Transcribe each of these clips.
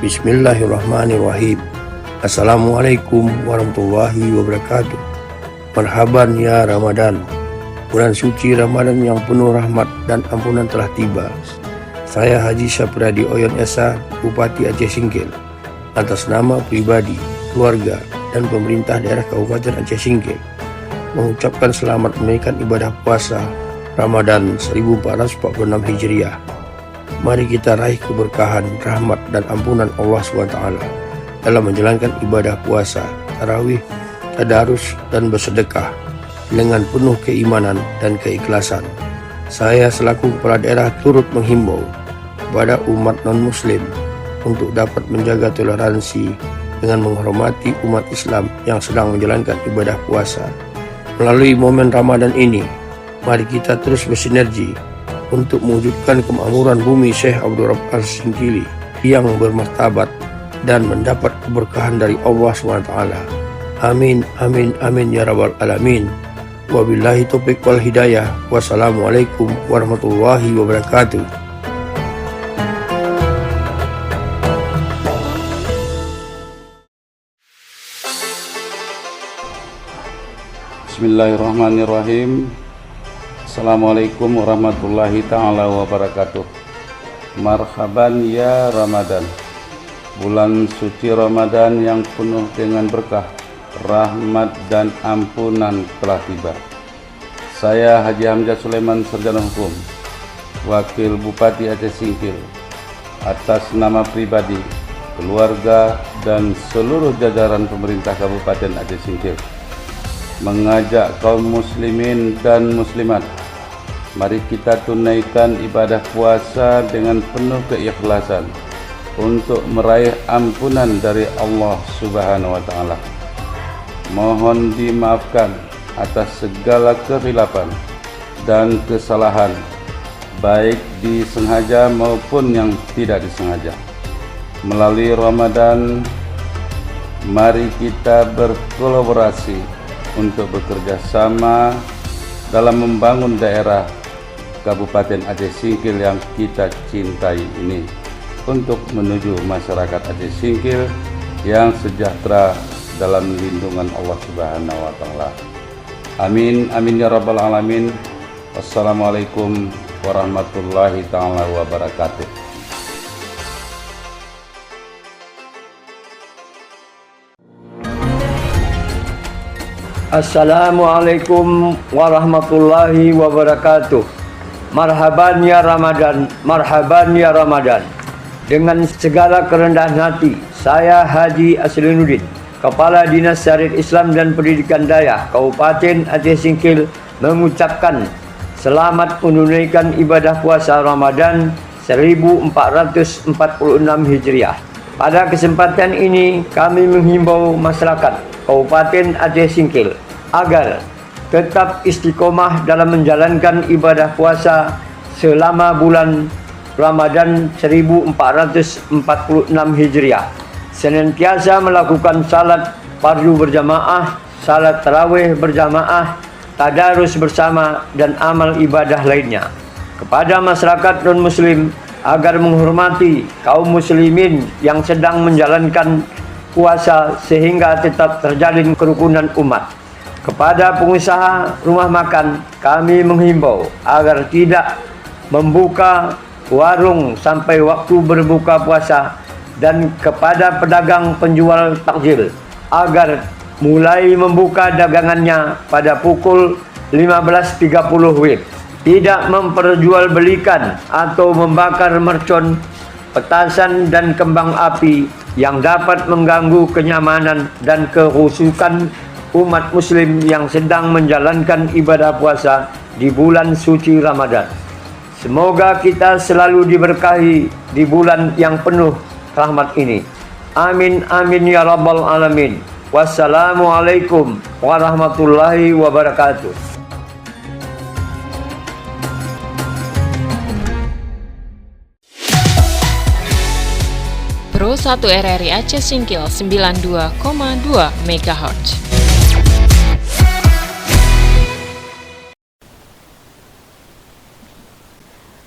Bismillahirrahmanirrahim. Assalamualaikum warahmatullahi wabarakatuh. Marhaban ya Ramadan. Bulan suci Ramadan yang penuh rahmat dan ampunan telah tiba. Saya Haji Sapradi Oyon Esa, Bupati Aceh Singkil, atas nama pribadi, keluarga, dan pemerintah daerah Kabupaten Aceh Singkil, mengucapkan selamat menunaikan ibadah puasa Ramadan 1446 Hijriah. Mari kita raih keberkahan, rahmat, dan ampunan Allah SWT dalam menjalankan ibadah puasa, tarawih, tadarus, dan bersedekah dengan penuh keimanan dan keikhlasan. Saya selaku kepala daerah turut menghimbau kepada umat non-muslim untuk dapat menjaga toleransi dengan menghormati umat Islam yang sedang menjalankan ibadah puasa. Melalui momen Ramadan ini, mari kita terus bersinergi untuk mewujudkan kemakmuran bumi Syekh Abdul Rabb Al-Singkili yang bermartabat dan mendapat keberkahan dari Allah SWT. Amin, amin, amin ya rabbal alamin. Wabillahi taufiq wal hidayah. Wassalamualaikum warahmatullahi wabarakatuh. Bismillahirrahmanirrahim. Assalamualaikum warahmatullahi ta'ala wabarakatuh. Marhaban ya Ramadan. Bulan suci Ramadan yang penuh dengan berkah, rahmat dan ampunan telah tiba. Saya Haji Hamzah Sulaiman, Sarjana Hukum, Wakil Bupati Aceh Singkil, atas nama pribadi, keluarga, dan seluruh jajaran pemerintah Kabupaten Aceh Singkil, mengajak kaum muslimin dan muslimat, mari kita tunaikan ibadah puasa dengan penuh keikhlasan untuk meraih ampunan dari Allah Subhanahu wa Ta'ala. Mohon dimaafkan atas segala kekhilafan dan kesalahan, baik disengaja maupun yang tidak disengaja. Melalui Ramadan, mari kita berkolaborasi untuk bekerja sama dalam membangun daerah Kabupaten Aceh Singkil yang kita cintai ini, untuk menuju masyarakat Aceh Singkil yang sejahtera dalam lindungan Allah Subhanahu wa Ta'ala. Amin, amin ya rabbal alamin. Wassalamualaikum warahmatullahi ta'ala wabarakatuh. Assalamualaikum warahmatullahi wabarakatuh. Marhaban ya Ramadan, marhaban ya Ramadan. Dengan segala kerendahan hati, saya Haji Aslinuddin, Kepala Dinas Syariat Islam dan Pendidikan Daya Kabupaten Aceh Singkil, mengucapkan selamat menunaikan ibadah puasa Ramadan 1446 Hijriah. Pada kesempatan ini kami menghimbau masyarakat Kabupaten Aceh Singkil agar tetap istiqomah dalam menjalankan ibadah puasa selama bulan Ramadan 1446 Hijriah, senantiasa melakukan salat fardu berjamaah, salat tarawih berjamaah, tadarus bersama, dan amal ibadah lainnya. Kepada masyarakat non-muslim agar menghormati kaum muslimin yang sedang menjalankan puasa sehingga tetap terjalin kerukunan umat. Kepada pengusaha rumah makan, kami menghimbau agar tidak membuka warung sampai waktu berbuka puasa, dan kepada pedagang penjual takjil agar mulai membuka dagangannya pada pukul 15.30 WIB. Tidak memperjualbelikan atau membakar mercon, petasan, dan kembang api yang dapat mengganggu kenyamanan dan kehusukan umat muslim yang sedang menjalankan ibadah puasa di bulan suci Ramadan. Semoga kita selalu diberkahi di bulan yang penuh rahmat ini. Amin, amin ya rabbal alamin. Wassalamualaikum warahmatullahi wabarakatuh. Pro 1 RRI Aceh Singkil 92,2 MHz.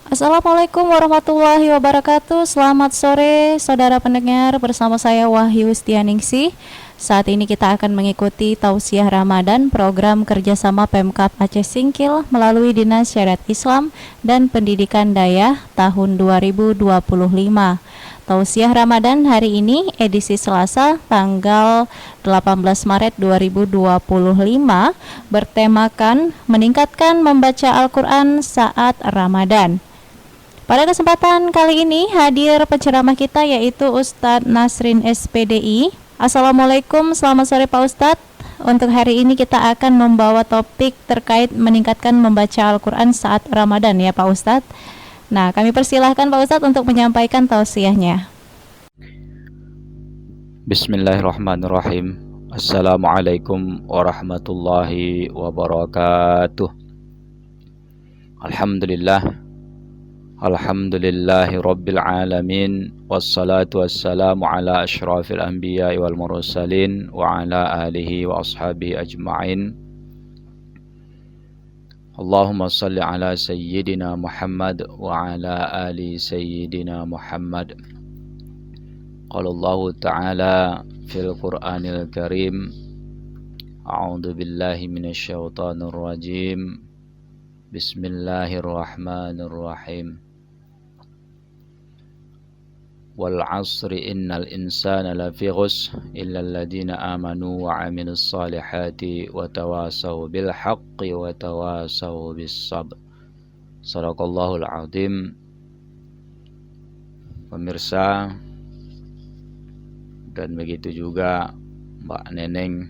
Assalamualaikum warahmatullahi wabarakatuh. Selamat sore saudara pendengar, bersama saya Wahyu Stianingsih. Saat ini kita akan mengikuti Tausiah Ramadan, program kerjasama Pemkab Aceh Singkil melalui Dinas Syariat Islam dan Pendidikan Dayah tahun 2025. Tausiah Ramadan hari ini edisi Selasa tanggal 18 Maret 2025 bertemakan meningkatkan membaca Al-Quran saat Ramadan. Pada kesempatan kali ini hadir penceramah kita yaitu Ustadz Nasrin SPDI. Assalamualaikum, selamat sore Pak Ustadz. Untuk hari ini kita akan membawa topik terkait meningkatkan membaca Al-Quran saat Ramadan ya Pak Ustadz. Nah, kami persilahkan Pak Ustadz untuk menyampaikan tausiahnya. Bismillahirrahmanirrahim. Assalamualaikum warahmatullahi wabarakatuh. Alhamdulillahi Rabbil Alamin. Wassalatu wassalamu ala ashrafil anbiya wal mursalin wa ala alihi wa ashabihi ajma'in. Allahumma salli ala Sayyidina Muhammad wa ala ali Sayyidina Muhammad. Qala Allah Ta'ala fil Qur'anil Karim, A'udzu billahi minasy syaithanir rajim. Bismillahirrahmanirrahim. Wal 'asri innal insana lafi ghusr illa alladziina aamanu wa 'amilus shalihati wa tawasaw bil haqqi wa tawasaw bis sabr. Shadaqallahul 'adzim. Pemirsa dan begitu juga Mbak Neneng,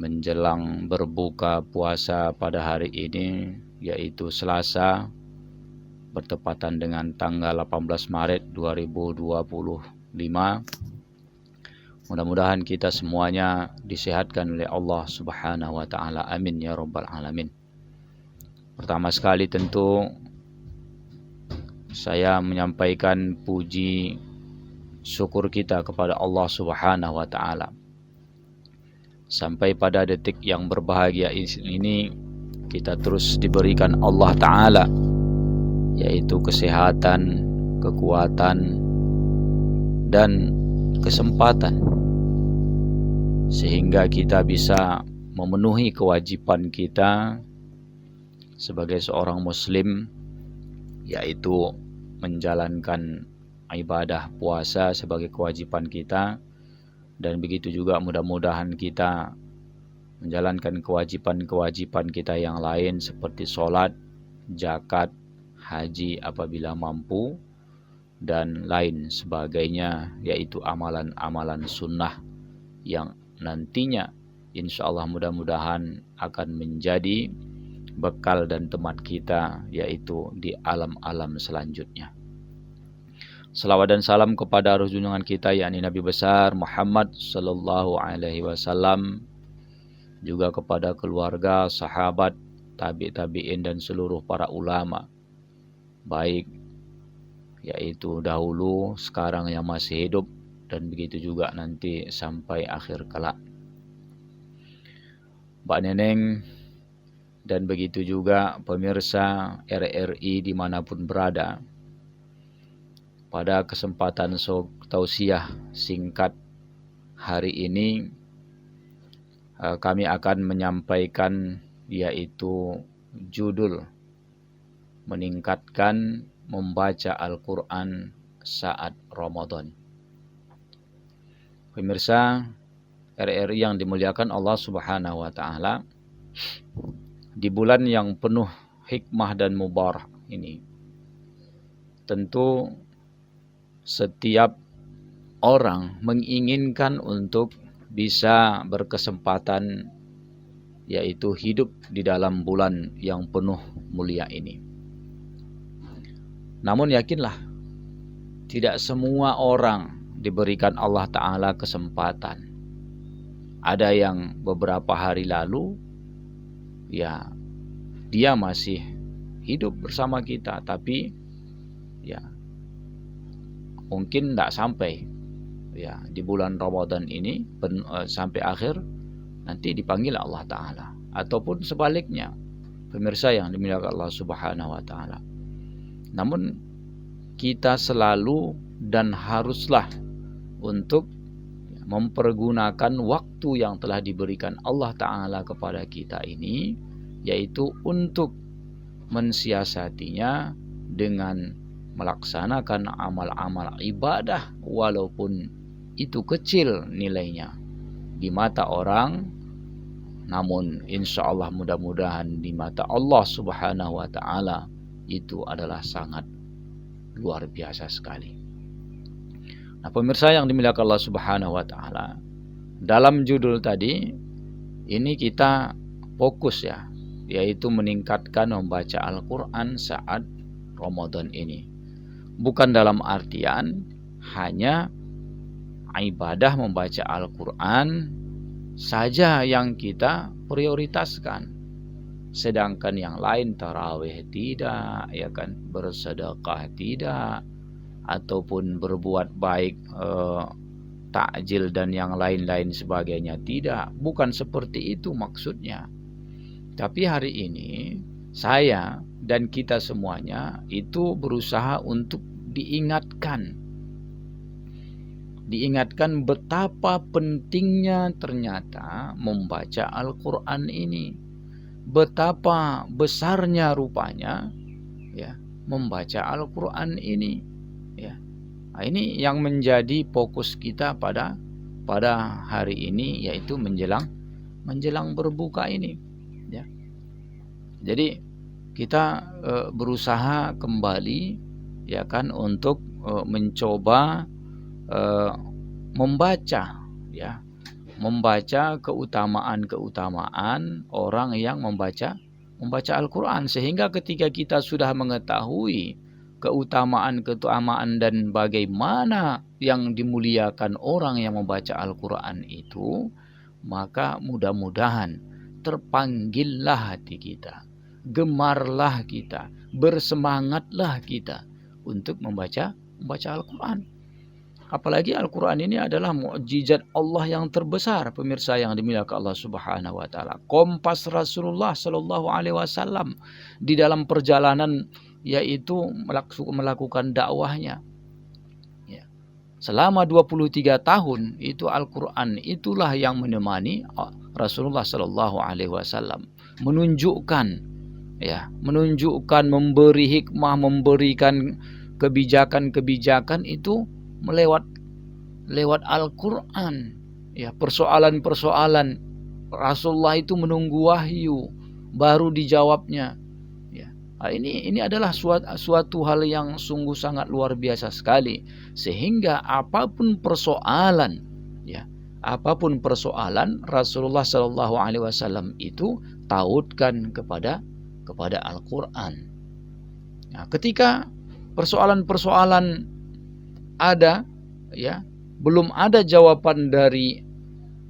menjelang berbuka puasa pada hari ini yaitu Selasa, bertepatan dengan tanggal 18 Maret 2025. Mudah-mudahan kita semuanya disehatkan oleh Allah Subhanahu wa taala. Amin ya rabbal alamin. Pertama sekali tentu saya menyampaikan puji syukur kita kepada Allah Subhanahu wa taala. Sampai pada detik yang berbahagia ini kita terus diberikan Allah taala yaitu kesehatan, kekuatan, dan kesempatan, sehingga kita bisa memenuhi kewajiban kita sebagai seorang muslim, yaitu menjalankan ibadah puasa sebagai kewajiban kita. Dan begitu juga mudah-mudahan kita menjalankan kewajiban-kewajiban kita yang lain seperti sholat, zakat, haji apabila mampu, dan lain sebagainya, yaitu amalan-amalan sunnah yang nantinya insya Allah mudah-mudahan akan menjadi bekal dan teman kita yaitu di alam-alam selanjutnya. Salawat dan salam kepada arus junjungan kita yakni Nabi besar Muhammad sallallahu alaihi wasallam, juga kepada keluarga, sahabat, tabi'in dan seluruh para ulama, baik yaitu dahulu, sekarang yang masih hidup, dan begitu juga nanti sampai akhir kelak. Mbak Neneng dan begitu juga pemirsa RRI dimanapun berada, pada kesempatan tausiah singkat hari ini kami akan menyampaikan yaitu judul meningkatkan membaca Al-Quran saat Ramadan. Pemirsa RRI yang dimuliakan Allah Subhanahu wa taala, di bulan yang penuh hikmah dan mubarak ini, tentu setiap orang menginginkan untuk bisa berkesempatan yaitu hidup di dalam bulan yang penuh mulia ini. Namun yakinlah, tidak semua orang diberikan Allah Ta'ala kesempatan. Ada yang beberapa hari lalu ya dia masih hidup bersama kita, tapi ya mungkin tidak sampai ya di bulan Ramadan ini sampai akhir, nanti dipanggil Allah Ta'ala. Ataupun sebaliknya, pemirsa yang dimuliakan Allah Subhanahu wa taala, Namun kita selalu dan haruslah untuk mempergunakan waktu yang telah diberikan Allah Ta'ala kepada kita ini, yaitu untuk mensiasatinya dengan melaksanakan amal-amal ibadah walaupun itu kecil nilainya di mata orang, namun insya Allah mudah-mudahan di mata Allah Subhanahu wa Ta'ala itu adalah sangat luar biasa sekali. Nah, pemirsa yang dimuliakan Allah Subhanahu wa Ta'ala, dalam judul tadi ini kita fokus ya, yaitu meningkatkan membaca Al-Quran saat Ramadan ini. Bukan dalam artian hanya ibadah membaca Al-Quran saja yang kita prioritaskan, sedangkan yang lain tarawih tidak, ya kan, bersedekah tidak, ataupun berbuat baik, takjil dan yang lain-lain sebagainya tidak. Bukan seperti itu maksudnya. Tapi hari ini saya dan kita semuanya itu berusaha untuk diingatkan betapa pentingnya ternyata membaca Al-Quran ini, betapa besarnya rupanya ya membaca Al-Quran ini ya. Nah, ini yang menjadi fokus kita pada hari ini, yaitu menjelang berbuka ini ya. Jadi kita berusaha kembali ya kan untuk mencoba membaca keutamaan orang yang membaca Al-Quran, sehingga ketika kita sudah mengetahui keutamaan dan bagaimana yang dimuliakan orang yang membaca Al-Quran itu, maka mudah-mudahan terpanggillah hati kita, gemarlah kita, bersemangatlah kita untuk membaca Al-Quran. Apalagi Al-Quran ini adalah mukjizat Allah yang terbesar, pemirsa yang dimuliakan Allah Subhanahu wa Ta'ala. Kompas Rasulullah Sallallahu Alaihi Wasallam di dalam perjalanan, yaitu melakukan dakwahnya ya. Selama 23 tahun itu Al-Quran itulah yang menemani Rasulullah Sallallahu Alaihi Wasallam, menunjukkan, memberi hikmah, memberikan kebijakan itu lewat Al-Quran ya. Persoalan-persoalan Rasulullah itu menunggu wahyu baru dijawabnya ya. Nah, ini adalah suatu hal yang sungguh sangat luar biasa sekali, sehingga apapun persoalan Rasulullah Shallallahu Alaihi Wasallam itu tautkan kepada Al-Quran. Nah, ketika persoalan-persoalan ada ya, belum ada jawaban dari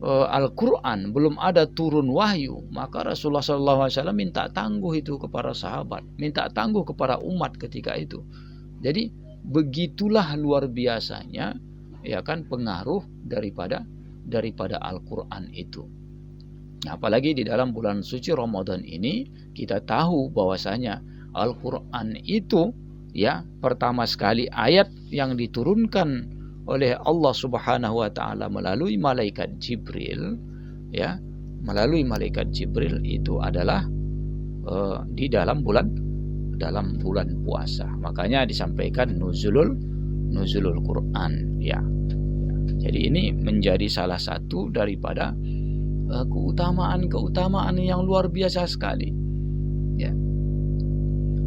Al-Quran, belum ada turun wahyu, maka Rasulullah SAW minta tangguh itu kepada sahabat, minta tangguh kepada umat ketika itu. Jadi begitulah luar biasanya ya kan pengaruh daripada Al-Quran itu. Nah, apalagi di dalam bulan suci Ramadan ini kita tahu bahwasanya Al-Quran itu ya, pertama sekali ayat yang diturunkan oleh Allah Subhanahu wa Ta'ala melalui malaikat Jibril ya, melalui malaikat Jibril itu adalah di dalam bulan puasa. Makanya disampaikan nuzulul Quran ya. Jadi ini menjadi salah satu daripada keutamaan yang luar biasa sekali ya.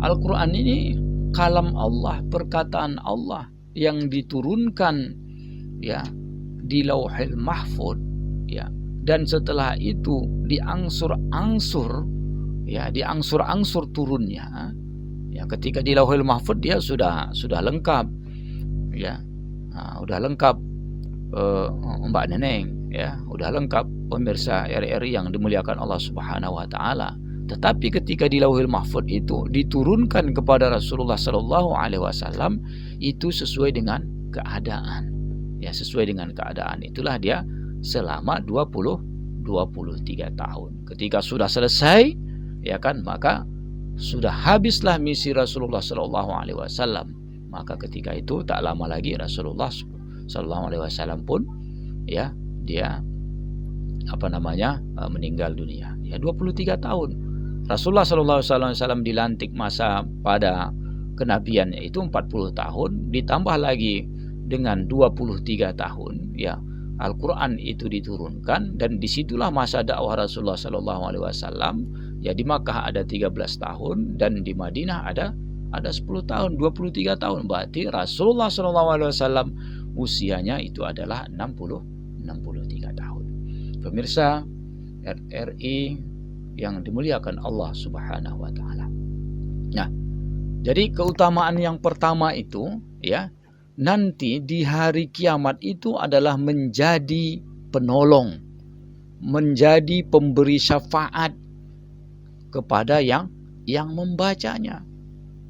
Al-Quran ini kalam Allah, perkataan Allah yang diturunkan ya di Lauhil Mahfuz ya, dan setelah itu diangsur-angsur turunnya ya. Ketika di Lauhil Mahfuz dia sudah lengkap ya. Nah, udah lengkap Mbak Neneng ya, udah lengkap pemirsa RRI yang dimuliakan Allah Subhanahu wa Ta'ala. Tetapi ketika di Lauhil Mahfuz itu diturunkan kepada Rasulullah Sallallahu Alaihi Wasallam itu sesuai dengan keadaan ya, sesuai dengan keadaan. Itulah dia selama 23 tahun. Ketika sudah selesai ya kan, maka sudah habislah misi Rasulullah Shallallahu Alaihi Wasallam. Maka ketika itu tak lama lagi Rasulullah Shallallahu Alaihi Wasallam pun ya dia meninggal dunia. Ya 23 tahun. Rasulullah Shallallahu Alaihi Wasallam dilantik masa pada kenabiannya itu 40 tahun, ditambah lagi dengan 23 tahun ya Al-Quran itu diturunkan, dan disitulah masa dakwah Rasulullah Shallallahu Alaihi Wasallam. Ya di Makkah ada 13 tahun dan di Madinah ada 10 tahun, 23 tahun. Berarti Rasulullah Shallallahu Alaihi Wasallam usianya itu adalah 63 tahun. Pemirsa RRI yang dimuliakan Allah Subhanahu wa taala. Nah, jadi keutamaan yang pertama itu ya, nanti di hari kiamat itu adalah menjadi penolong, menjadi pemberi syafaat kepada yang membacanya.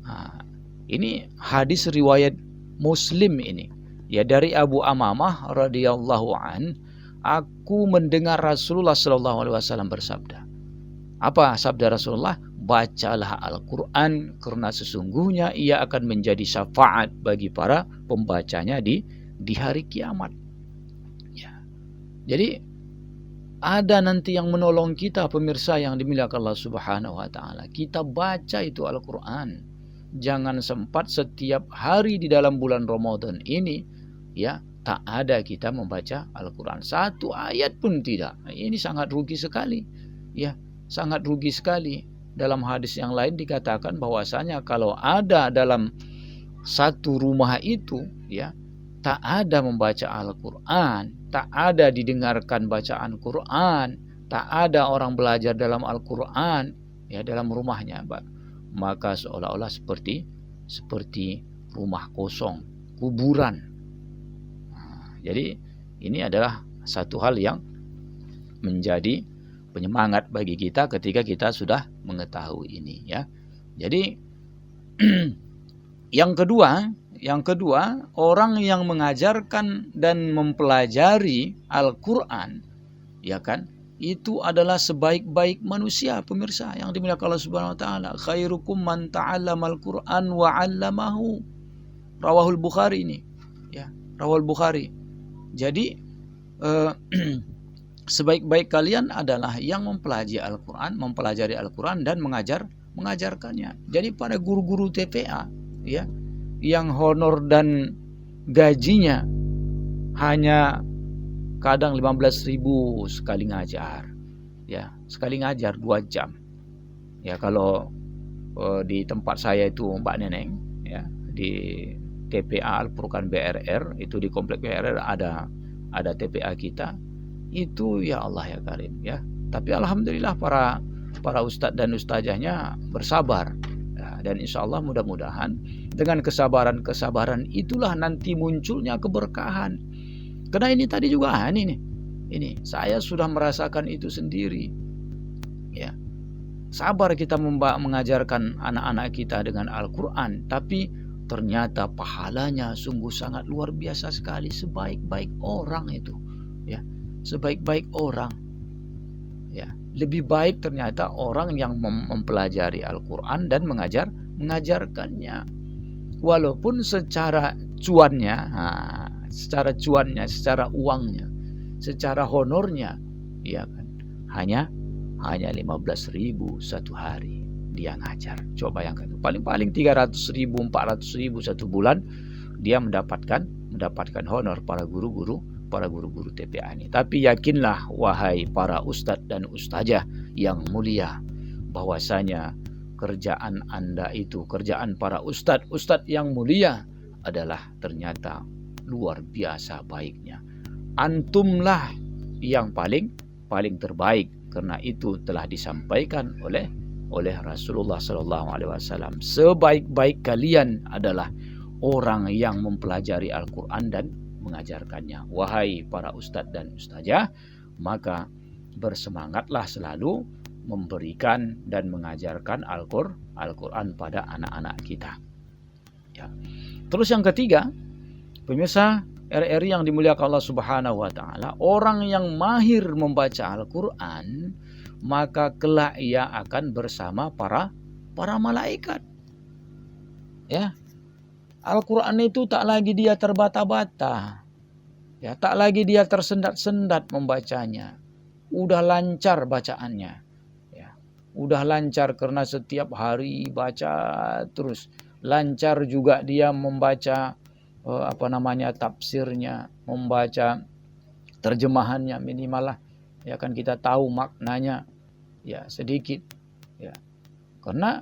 Nah, ini hadis riwayat Muslim ini. Ya dari Abu Amamah radhiyallahu an, aku mendengar Rasulullah Shallallahu Alaihi Wasallam bersabda. Apa sabda Rasulullah? Bacalah Al-Quran karena sesungguhnya ia akan menjadi syafaat bagi para pembacanya di hari kiamat. Ya. Jadi ada nanti yang menolong kita, pemirsa yang dimuliakan Allah Subhanahu wa taala. Kita baca itu Al-Quran. Jangan sempat setiap hari di dalam bulan Ramadan ini ya tak ada kita membaca Al-Quran. Satu ayat pun tidak. Ini sangat rugi sekali. Ya, sangat rugi sekali. Dalam hadis yang lain dikatakan bahwasanya kalau ada dalam satu rumah itu ya tak ada membaca Al-Quran, tak ada didengarkan bacaan Quran, tak ada orang belajar dalam Al-Quran ya dalam rumahnya, maka seolah-olah seperti rumah kosong, kuburan. Nah, jadi ini adalah satu hal yang menjadi penyemangat bagi kita ketika kita sudah mengetahui ini ya. Jadi yang kedua, orang yang mengajarkan dan mempelajari Al-Quran ya kan, itu adalah sebaik-baik manusia, pemirsa yang dimuliakan Allah Subhanahu wa taala. Khairukum man ta'allamal Qur'an wa 'allamahu. Rawahul Bukhari ini ya, Rawahul Bukhari. Jadi sebaik-baik kalian adalah yang mempelajari Al-Quran dan mengajarkannya. Jadi para guru-guru TPA ya, yang honor dan gajinya hanya kadang 15.000 sekali ngajar. Ya, sekali ngajar 2 jam. Ya, kalau di tempat saya itu Mbak Neneng ya, di TPA Al-Furqan BRR, itu di komplek BRR ada TPA kita. Itu ya Allah ya Karim ya. Tapi alhamdulillah para ustadz dan ustazahnya bersabar ya, dan insya Allah mudah-mudahan dengan kesabaran itulah nanti munculnya keberkahan. Karena ini tadi juga ini saya sudah merasakan itu sendiri ya. Sabar kita mengajarkan anak-anak kita dengan Al-Quran, tapi ternyata pahalanya sungguh sangat luar biasa sekali. Sebaik-baik orang itu ya, sebaik-baik orang ya, lebih baik ternyata orang yang mempelajari Al-Quran dan mengajarkannya, walaupun secara cuannya, secara uangnya, secara honornya ya kan, hanya 15.000 satu hari dia ngajar. Coba yang itu paling 300.000 400.000 satu bulan dia mendapatkan honor para guru-guru TPA ini. Tapi yakinlah wahai para ustadz dan ustazah yang mulia, bahwasanya kerjaan Anda itu, kerjaan para ustadz yang mulia adalah ternyata luar biasa baiknya. Antumlah yang paling terbaik, karena itu telah disampaikan oleh Rasulullah Shallallahu Alaihi Wasallam. Sebaik-baik kalian adalah orang yang mempelajari Al-Quran dan mengajarkannya. Wahai para ustadz dan ustazah, maka bersemangatlah selalu memberikan dan mengajarkan Al-Quran pada anak-anak kita ya. Terus yang ketiga, pemirsa RRI yang dimuliakan Allah Subhanahu wa taala, orang yang mahir membaca Al-Quran, maka kelak ia akan bersama para para malaikat. Ya. Al-Quran itu tak lagi dia terbata-bata. Ya, tak lagi dia tersendat-sendat membacanya. Udah lancar bacaannya. Ya. Udah lancar karena setiap hari baca terus. Lancar juga dia membaca tafsirnya, membaca terjemahannya minimal lah. Ya kan kita tahu maknanya ya sedikit. Ya. Karena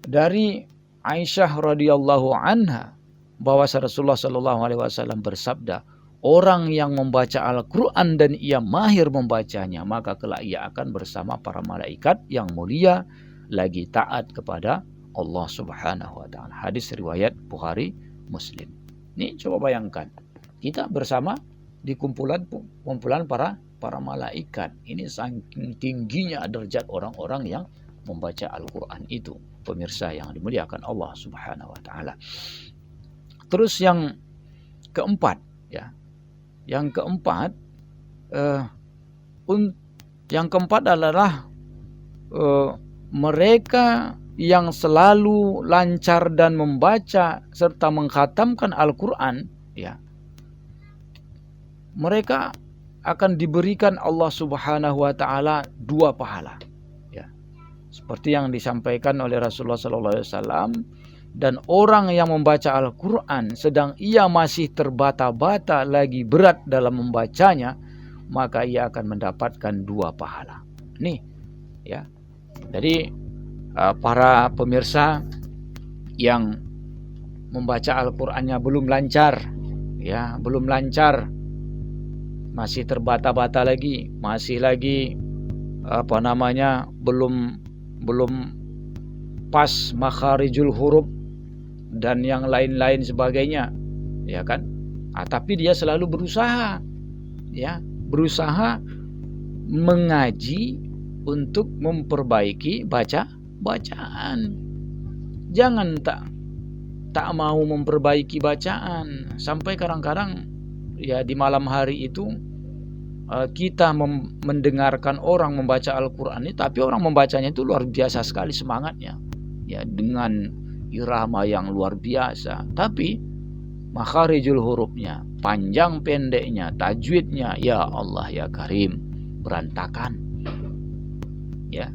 dari Aisyah radhiyallahu anha bahwa Rasulullah sallallahu alaihi wasallam bersabda, orang yang membaca Al-Quran dan ia mahir membacanya, maka kelak ia akan bersama para malaikat yang mulia lagi taat kepada Allah Subhanahu wa taala. Hadis riwayat Bukhari Muslim. Ini coba bayangkan, kita bersama di kumpulan para malaikat. Ini saking tingginya derajat orang-orang yang membaca Al-Quran itu. Pemirsa yang dimuliakan Allah Subhanahu wa taala. Terus yang keempat ya. Yang keempat adalah mereka yang selalu lancar dan membaca serta mengkhatamkan Al-Quran, ya, mereka akan diberikan Allah Subhanahu wa taala 2 pahala. Ya. Seperti yang disampaikan oleh Rasulullah sallallahu alaihi wasallam, dan orang yang membaca Al-Quran sedang ia masih terbata-bata lagi berat dalam membacanya, maka ia akan mendapatkan 2 pahala. Nih, ya. Jadi para pemirsa yang membaca Al-Qur'annya belum lancar, ya, belum lancar, masih terbata-bata lagi, masih lagi belum pas makharijul huruf dan yang lain-lain sebagainya, ya kan? Tapi dia selalu berusaha, ya, berusaha mengaji untuk memperbaiki bacaan. Jangan tak mau memperbaiki bacaan sampai kadang-kadang ya di malam hari itu kita mendengarkan orang membaca Al-Quran ini, tapi orang membacanya itu luar biasa sekali semangatnya, ya, dengan irama yang luar biasa, tapi makharijul hurufnya, panjang pendeknya, tajwidnya, ya Allah ya Karim, berantakan. Ya.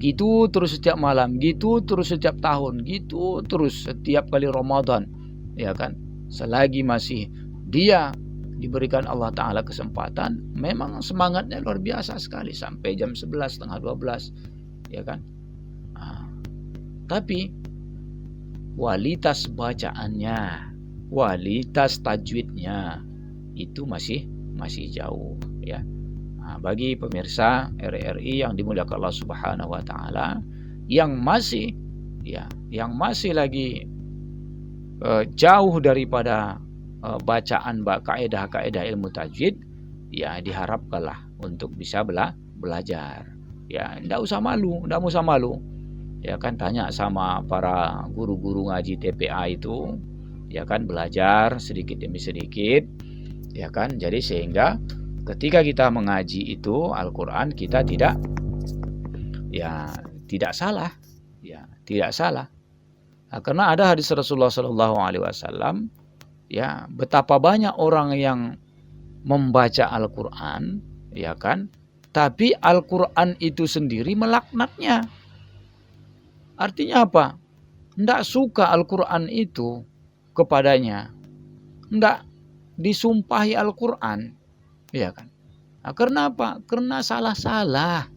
Gitu terus setiap malam, gitu terus setiap tahun, gitu terus setiap kali Ramadan, ya kan? Selagi masih dia diberikan Allah Ta'ala kesempatan, memang semangatnya luar biasa sekali sampai jam 11, setengah 12, ya kan? Tapi kualitas bacaannya, kualitas tajwidnya itu masih jauh, ya. Bagi pemirsa RRI yang dimuliakan Allah Subhanahu wa taala, yang masih lagi jauh daripada bacaan kaidah-kaidah ilmu tajwid, ya diharapkanlah untuk bisa belajar. Ya, enggak usah malu. Ya kan, tanya sama para guru-guru ngaji TPA itu, ya kan, belajar sedikit demi sedikit, ya kan. Jadi sehingga ketika kita mengaji itu Al-Quran, kita tidak salah, ya, tidak salah. Karena ada hadis Rasulullah Sallallahu Alaihi Wasallam, ya, betapa banyak orang yang membaca Al-Quran, ya kan, tapi Al-Quran itu sendiri melaknatnya. Artinya apa? Tidak suka Al-Quran itu kepadanya, tidak disumpahi Al-Quran, ya kan? Karena apa? Karena salah-salah,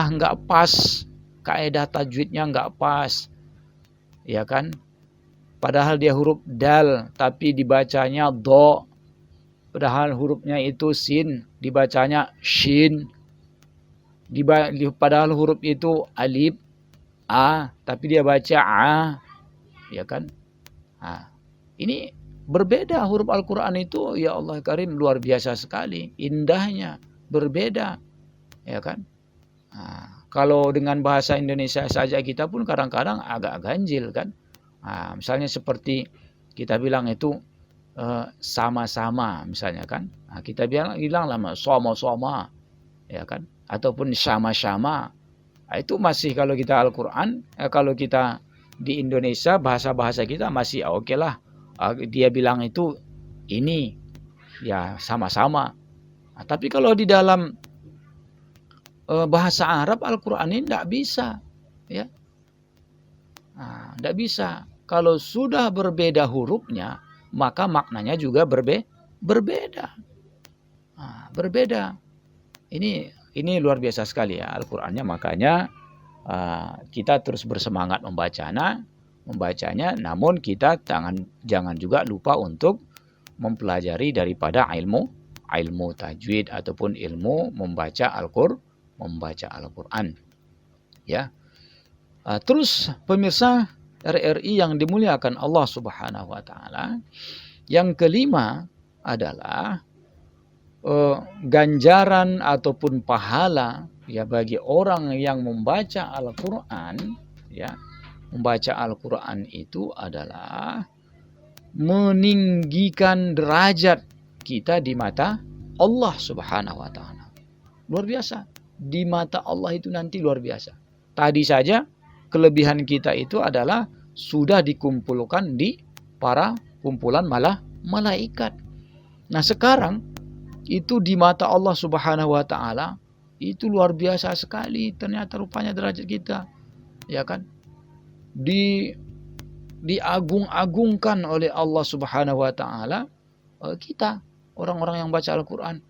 nggak pas, kaidah tajwidnya nggak pas, ya kan? Padahal dia huruf dal, tapi dibacanya do. Padahal hurufnya itu sin, dibacanya shin. Padahal huruf itu alif, a, tapi dia baca a, ya kan? Ini berbeda huruf Al-Quran itu, ya Allah Karim, luar biasa sekali, indahnya, berbeda, ya kan? Kalau dengan bahasa Indonesia saja kita pun kadang-kadang agak ganjil kan? Misalnya seperti kita bilang itu sama-sama, misalnya kan? Kita bilang lama sama-sama, ya kan? Ataupun sama-sama, Nah, itu masih kalau kita Al-Quran, kalau kita di Indonesia bahasa-bahasa kita masih oke lah. Dia bilang itu ini ya sama-sama. Nah, tapi kalau di dalam bahasa Arab Al-Quran ini tidak bisa, ya, tidak bisa. Kalau sudah berbeda hurufnya, maka maknanya juga berbeda. Berbeda. Ini luar biasa sekali ya Al-Qur'annya, makanya kita terus bersemangat membacanya, namun kita jangan juga lupa untuk mempelajari daripada ilmu tajwid ataupun ilmu membaca Al-Qur'an. Ya. Terus pemirsa RRI yang dimuliakan Allah Subhanahu wa taala, yang kelima adalah ganjaran ataupun pahala ya bagi orang yang membaca Al-Qur'an, ya. Membaca Al-Qur'an itu adalah meninggikan derajat kita di mata Allah Subhanahu wa taala. Luar biasa. Di mata Allah itu nanti luar biasa. Tadi saja kelebihan kita itu adalah sudah dikumpulkan di para kumpulan malaikat. Nah, sekarang itu di mata Allah Subhanahu wa taala itu luar biasa sekali ternyata rupanya derajat kita, ya kan? Diagung-agungkan oleh Allah Subhanahu wa taala kita orang-orang yang baca Al-Qur'an.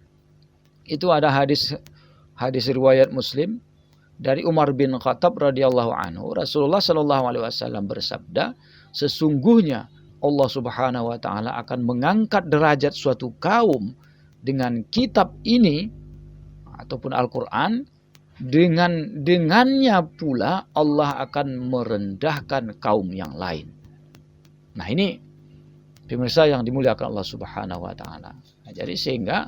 Itu ada hadis riwayat Muslim dari Umar bin Khattab radhiyallahu anhu, Rasulullah sallallahu alaihi wasallam bersabda, sesungguhnya Allah Subhanahu wa taala akan mengangkat derajat suatu kaum dengan kitab ini ataupun Al-Qur'an, dengannya pula Allah akan merendahkan kaum yang lain. Nah, ini pemirsa yang dimuliakan Allah Subhanahu wa taala. Nah, jadi sehingga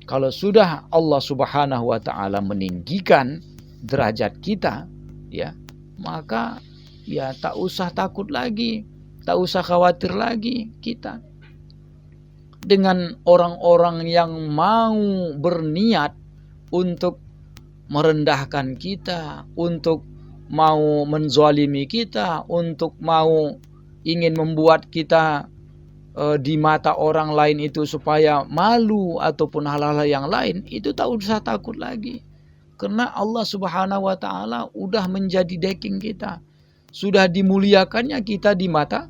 kalau sudah Allah Subhanahu wa taala meninggikan derajat kita, ya, maka ya tak usah takut lagi, tak usah khawatir lagi kita dengan orang-orang yang mau berniat untuk merendahkan kita, untuk mau menzalimi kita, untuk mau ingin membuat kita di mata orang lain itu supaya malu ataupun hal-hal yang lain, itu tak usah takut lagi. Karena Allah Subhanahu wa taala udah menjadi backing kita. Sudah dimuliakannya kita di mata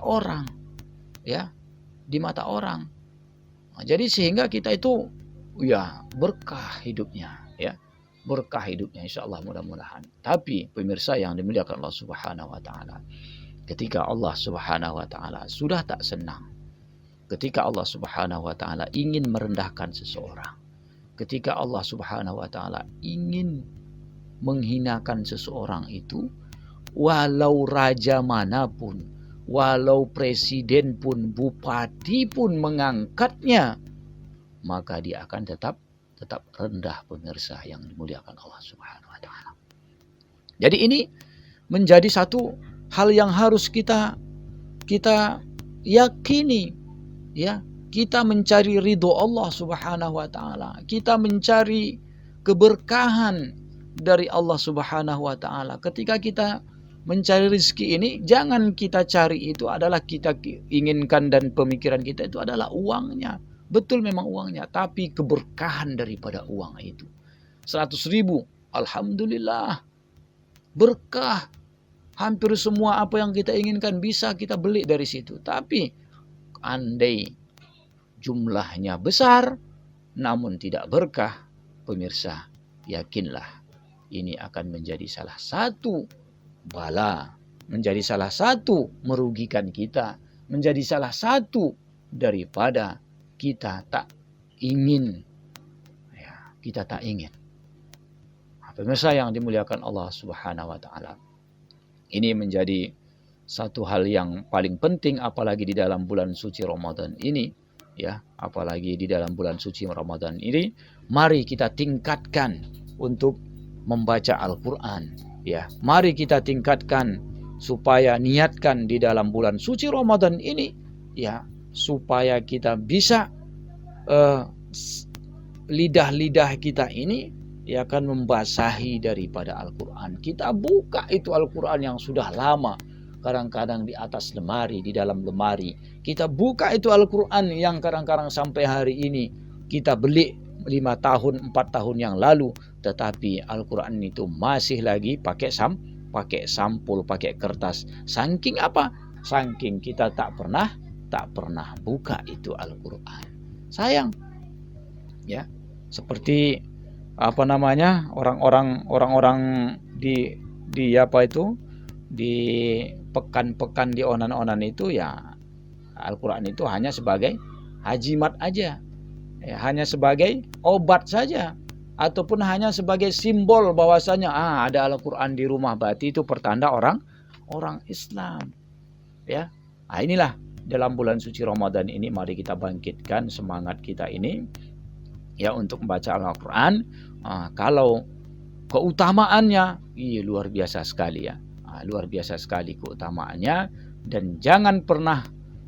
orang. Ya, di mata orang. Nah, jadi sehingga kita itu ya berkah hidupnya, ya. Berkah hidupnya insyaallah mudah-mudahan. Tapi pemirsa yang dimuliakan Allah Subhanahu wa taala, ketika Allah Subhanahu wa taala sudah tak senang, ketika Allah Subhanahu wa taala ingin merendahkan seseorang, ketika Allah Subhanahu wa taala ingin menghinakan seseorang itu, walau raja manapun, walau presiden pun, bupati pun mengangkatnya, maka dia akan tetap rendah pemirsa yang dimuliakan Allah Subhanahu wa taala. Jadi ini menjadi satu hal yang harus kita yakini, ya. Kita mencari ridho Allah Subhanahu wa taala, kita mencari keberkahan dari Allah Subhanahu wa taala. Ketika kita mencari rezeki ini, jangan kita cari itu adalah kita inginkan dan pemikiran kita itu adalah uangnya. Betul memang uangnya, tapi keberkahan daripada uang itu. 100.000, alhamdulillah, berkah. Hampir semua apa yang kita inginkan bisa kita beli dari situ. Tapi andai jumlahnya besar, namun tidak berkah, pemirsa, yakinlah ini akan menjadi salah satu bala, menjadi salah satu merugikan kita, menjadi salah satu daripada kita tak ingin, ya, kita tak ingin. Pemirsa yang dimuliakan Allah Subhanahu wa taala, ini menjadi satu hal yang paling penting apalagi di dalam bulan suci Ramadan ini, ya, apalagi di dalam bulan suci Ramadan ini, mari kita tingkatkan untuk membaca Al-Qur'an, ya. Mari kita tingkatkan supaya niatkan di dalam bulan suci Ramadan ini, ya, supaya kita bisa lidah-lidah kita ini ya kan membasahi daripada Al-Quran. Kita buka itu Al-Quran yang sudah lama, kadang-kadang di atas lemari, di dalam lemari. Kita buka itu Al-Quran yang kadang-kadang sampai hari ini kita beli 5 tahun, 4 tahun yang lalu, tetapi Al-Quran itu masih lagi pakai sampul, pakai kertas. Saking apa? Saking kita tak pernah buka itu Al-Quran. Sayang, ya. Seperti orang-orang di apa itu, di pekan-pekan di onan-onan itu, ya Al-Quran itu hanya sebagai hajimat aja, ya, hanya sebagai obat saja, ataupun hanya sebagai simbol bahwasanya ada Al-Quran di rumah, berarti itu pertanda orang Islam, ya. Inilah dalam bulan suci Ramadan ini, mari kita bangkitkan semangat kita ini, ya, untuk membaca Al-Quran. Kalau keutamaannya, luar biasa sekali, ya. Luar biasa sekali keutamaannya. Dan jangan pernah,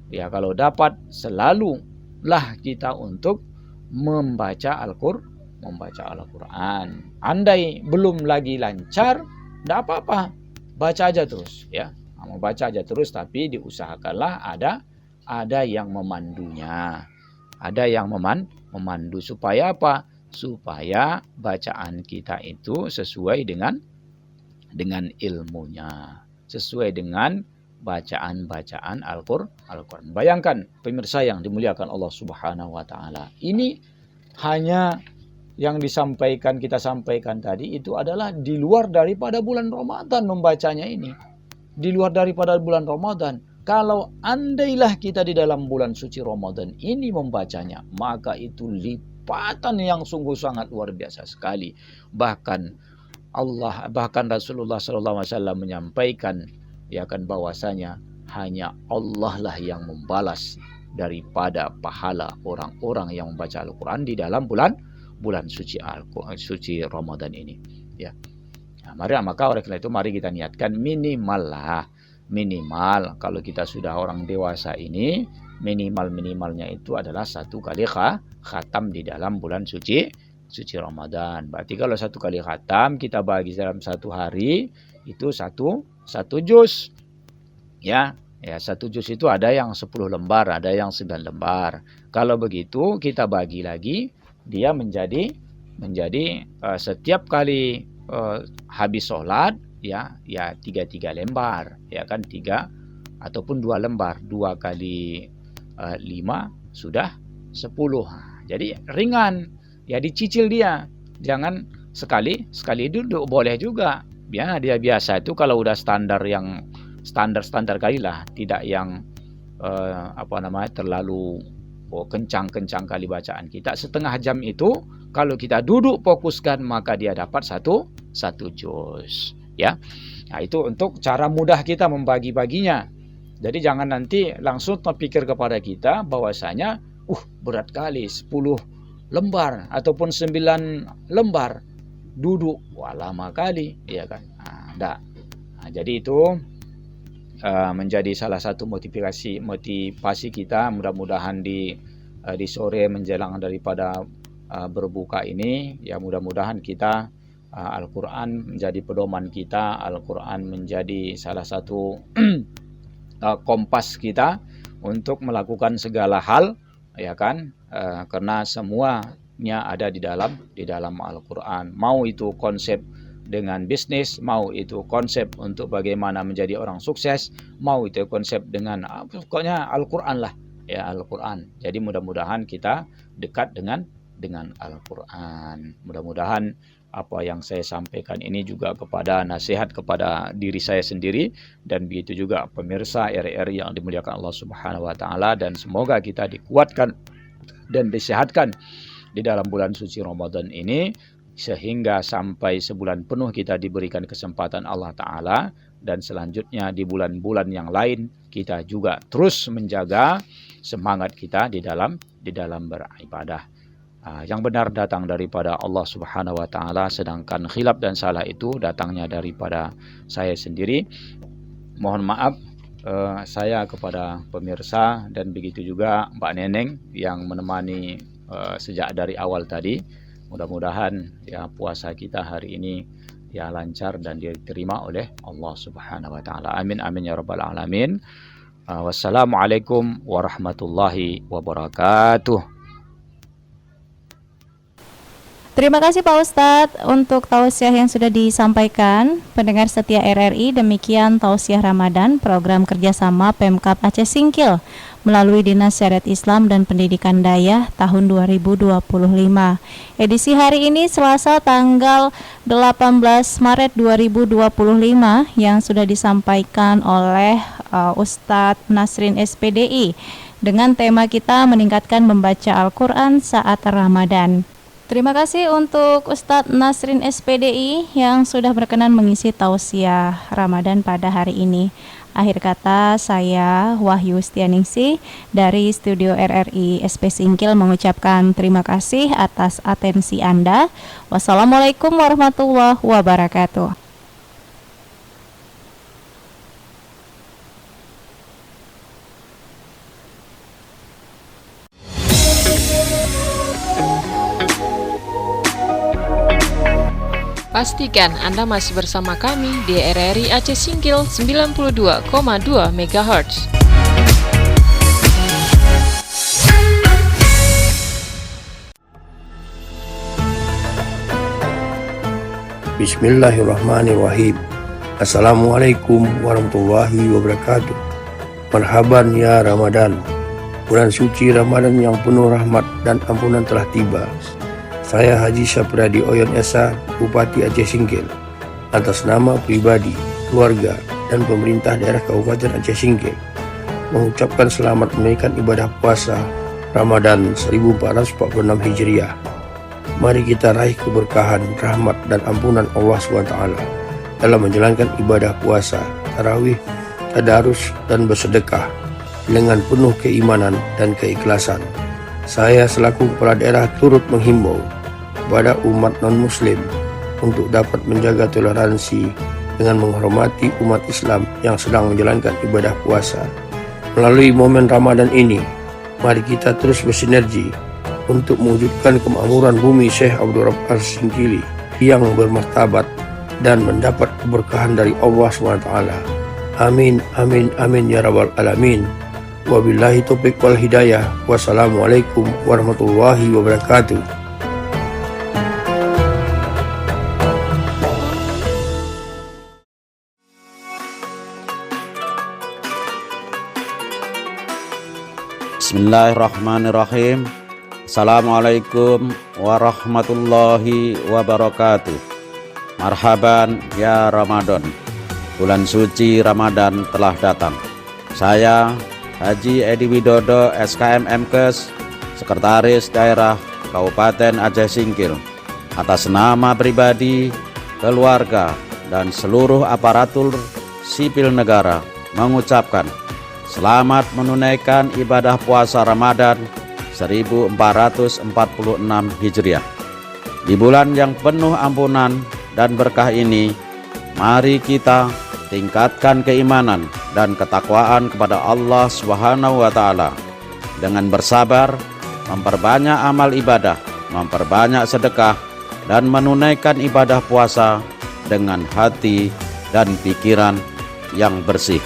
ya, kalau dapat selalulah kita untuk membaca Al-Quran. Andai belum lagi lancar, tidak apa-apa, baca aja terus, ya. Mau baca aja terus, tapi diusahakanlah ada yang memandunya, ada yang memandu, supaya apa? Supaya bacaan kita itu sesuai dengan ilmunya, sesuai dengan bacaan Al-Quran. Bayangkan pemirsa yang dimuliakan Allah Subhanahu wa taala. Ini hanya yang kita sampaikan tadi itu adalah di luar daripada bulan Ramadan membacanya ini. Di luar daripada bulan Ramadan. Kalau andailah kita di dalam bulan suci Ramadan ini membacanya, maka itu lipatan yang sungguh sangat luar biasa sekali. Bahkan Rasulullah SAW menyampaikan, ya kan, bahwasanya hanya Allah lah yang membalas daripada pahala orang-orang yang membaca Al-Quran di dalam bulan suci Ramadan ini, ya. Maka oleh karena itu mari kita niatkan minimal kalau kita sudah orang dewasa ini, minimalnya itu adalah 1 kali khatam di dalam bulan suci Ramadan. Berarti kalau 1 kali khatam kita bagi dalam 1 hari itu satu juz, ya. 1 juz itu ada yang 10 lembar, ada yang 9 lembar. Kalau begitu kita bagi lagi, dia menjadi setiap kali habis sholat, ya 3 lembar, ya kan, 3 ataupun 2 lembar, 2 kali 5 sudah 10. Jadi ringan, ya, dicicil dia, jangan sekali duduk, boleh juga, ya. Dia biasa itu kalau udah standar kali lah, tidak yang terlalu kencang kali bacaan kita. Setengah jam itu kalau kita duduk fokuskan, maka dia dapat satu juz, ya. Nah, itu untuk cara mudah kita membagi-baginya. Jadi jangan nanti langsung terpikir kepada kita bahwasanya berat kali 10 lembar ataupun 9 lembar duduk, lama kali, ya kan. Nah, jadi itu menjadi salah satu motivasi kita. Mudah-mudahan di sore menjelang daripada berbuka ini, ya, mudah-mudahan kita Al-Quran menjadi pedoman kita, Al-Quran menjadi salah satu kompas kita untuk melakukan segala hal, ya kan, karena semuanya ada di dalam Al-Quran. Mau itu konsep dengan bisnis, mau itu konsep untuk bagaimana menjadi orang sukses, mau itu konsep dengan pokoknya Al-Quran lah, ya, Al-Quran. Jadi mudah-mudahan kita dekat dengan Al-Quran. Mudah-mudahan apa yang saya sampaikan ini juga nasihat kepada diri saya sendiri, dan begitu juga pemirsa RRI yang dimuliakan Allah Subhanahu wa taala, dan semoga kita dikuatkan dan disehatkan di dalam bulan suci Ramadan ini, sehingga sampai sebulan penuh kita diberikan kesempatan Allah Ta'ala, dan selanjutnya di bulan-bulan yang lain kita juga terus menjaga semangat kita di dalam beribadah. Yang benar datang daripada Allah Subhanahu wa taala, sedangkan khilaf dan salah itu datangnya daripada saya sendiri. Mohon maaf saya kepada pemirsa, dan begitu juga Mbak Neneng yang menemani sejak dari awal tadi. Mudah-mudahan ya puasa kita hari ini ya lancar dan diterima oleh Allah Subhanahu wa taala. Amin amin ya rabbal alamin. Wassalamualaikum warahmatullahi wabarakatuh. Terima kasih Pak Ustadz untuk tausiah yang sudah disampaikan. Pendengar setia RRI, demikian tausiah Ramadan program kerjasama Pemkab Aceh Singkil melalui Dinas Syariat Islam dan Pendidikan Dayah tahun 2025. Edisi hari ini Selasa tanggal 18 Maret 2025 yang sudah disampaikan oleh Ustadz Nasrin SPDI dengan tema kita meningkatkan membaca Al-Quran saat Ramadan. Terima kasih untuk Ustadz Nasrin SPDI yang sudah berkenan mengisi tausiah Ramadan pada hari ini. Akhir kata, saya Wahyu Stianingsih dari Studio RRI SP Singkil mengucapkan terima kasih atas atensi Anda. Wassalamualaikum warahmatullahi wabarakatuh. Pastikan Anda masih bersama kami di RRI Aceh Singkil 92,2 MHz. Bismillahirrahmanirrahim. Assalamualaikum warahmatullahi wabarakatuh. Marhaban ya Ramadan. Bulan suci Ramadan yang penuh rahmat dan ampunan telah tiba. Saya Haji Sapradi Oyon Esa, Bupati Aceh Singkil, atas nama pribadi, keluarga, dan pemerintah daerah Kabupaten Aceh Singkil, mengucapkan selamat menunaikan ibadah puasa Ramadan 1446 Hijriah. Mari kita raih keberkahan, rahmat, dan ampunan Allah SWT dalam menjalankan ibadah puasa, tarawih, tadarus, dan bersedekah dengan penuh keimanan dan keikhlasan. Saya selaku kepala daerah turut menghimbau kepada umat non-muslim untuk dapat menjaga toleransi dengan menghormati umat Islam yang sedang menjalankan ibadah puasa. Melalui momen Ramadan ini, mari kita terus bersinergi untuk mewujudkan kemakmuran bumi Syekh Abdul Rabb Al-Singkili yang bermartabat dan mendapat keberkahan dari Allah SWT. Amin, amin, amin ya rabbal alamin. Wabillahi taufiq wal hidayah. Wassalamualaikum warahmatullahi wabarakatuh. Bismillahirrahmanirrahim. Assalamualaikum warahmatullahi wabarakatuh. Marhaban ya Ramadan. Bulan suci Ramadan telah datang. Saya Haji Edi Widodo SKM Mkes, Sekretaris Daerah Kabupaten Aceh Singkil, atas nama pribadi, keluarga, dan seluruh aparatur sipil negara mengucapkan selamat menunaikan ibadah puasa Ramadan 1446 Hijriah. Di bulan yang penuh ampunan dan berkah ini, mari kita tingkatkan keimanan dan ketakwaan kepada Allah Subhanahu wa taala dengan bersabar, memperbanyak amal ibadah, memperbanyak sedekah, dan menunaikan ibadah puasa dengan hati dan pikiran yang bersih.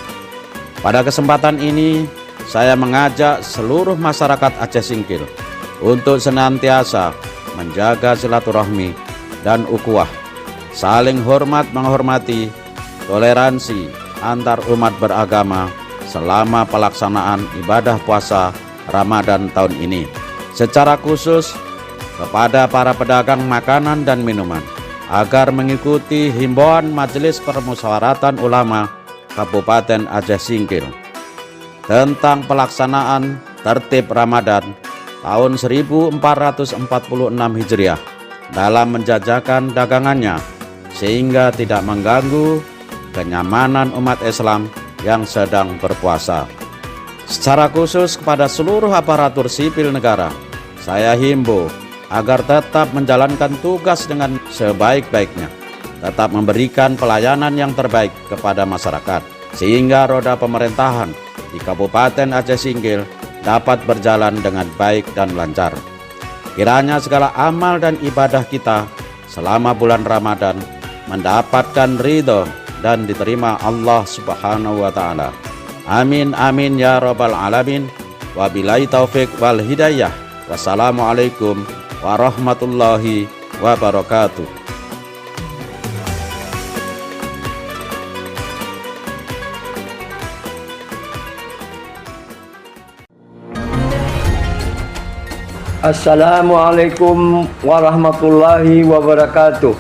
Pada kesempatan ini, saya mengajak seluruh masyarakat Aceh Singkil untuk senantiasa menjaga silaturahmi dan ukhuwah, saling hormat menghormati, toleransi antar umat beragama selama pelaksanaan ibadah puasa Ramadan tahun ini. Secara khusus kepada para pedagang makanan dan minuman agar mengikuti himbauan Majelis Permusyawaratan Ulama Kabupaten Aceh Singkil tentang pelaksanaan tertib Ramadan tahun 1446 Hijriah dalam menjajakan dagangannya sehingga tidak mengganggu kenyamanan umat Islam yang sedang berpuasa. Secara khusus kepada seluruh aparatur sipil negara, saya himbau agar tetap menjalankan tugas dengan sebaik-baiknya, tetap memberikan pelayanan yang terbaik kepada masyarakat, sehingga roda pemerintahan di Kabupaten Aceh Singkil dapat berjalan dengan baik dan lancar. Kiranya segala amal dan ibadah kita selama bulan Ramadan mendapatkan ridho dan diterima Allah Subhanahu wa Ta'ala. Amin amin ya rabbal alamin. Wabillahi taufik wal hidayah. Wassalamualaikum warahmatullahi wabarakatuh. Assalamualaikum warahmatullahi wabarakatuh.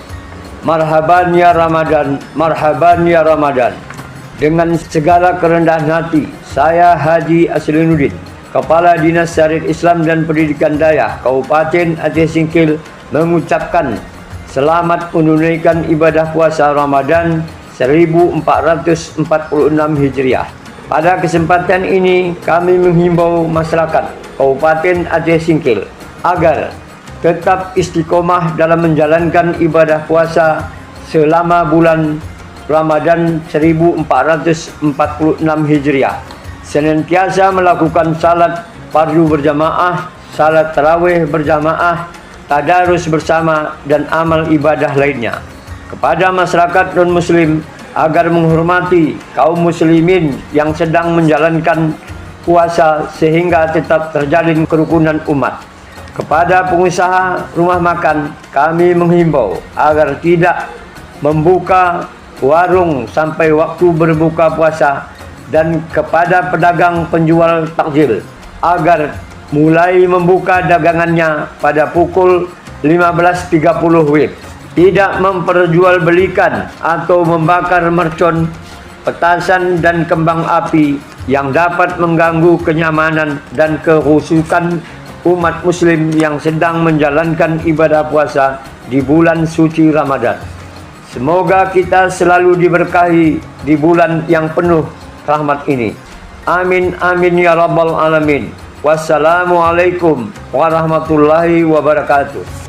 Marhaban ya Ramadan, marhaban ya Ramadan. Dengan segala kerendahan hati, saya Haji Aslinuddin, Kepala Dinas Syariat Islam dan Pendidikan Dayah Kabupaten Aceh Singkil, mengucapkan selamat menunaikan ibadah puasa Ramadan 1446 Hijriah. Pada kesempatan ini kami menghimbau masyarakat Kabupaten Aceh Singkil agar tetap istiqomah dalam menjalankan ibadah puasa selama bulan Ramadan 1446 Hijriah. Senantiasa melakukan salat fardu berjamaah, salat tarawih berjamaah, tadarus bersama dan amal ibadah lainnya. Kepada masyarakat non-muslim agar menghormati kaum muslimin yang sedang menjalankan puasa sehingga tetap terjalin kerukunan umat. Kepada pengusaha rumah makan, kami menghimbau agar tidak membuka warung sampai waktu berbuka puasa, dan kepada pedagang penjual takjil agar mulai membuka dagangannya pada pukul 15.30 WIB. Tidak memperjualbelikan atau membakar mercon, petasan dan kembang api yang dapat mengganggu kenyamanan dan kehusukan umat muslim yang sedang menjalankan ibadah puasa di bulan suci Ramadan. Semoga kita selalu diberkahi di bulan yang penuh rahmat ini. Amin amin ya rabbal alamin. Wassalamualaikum warahmatullahi wabarakatuh.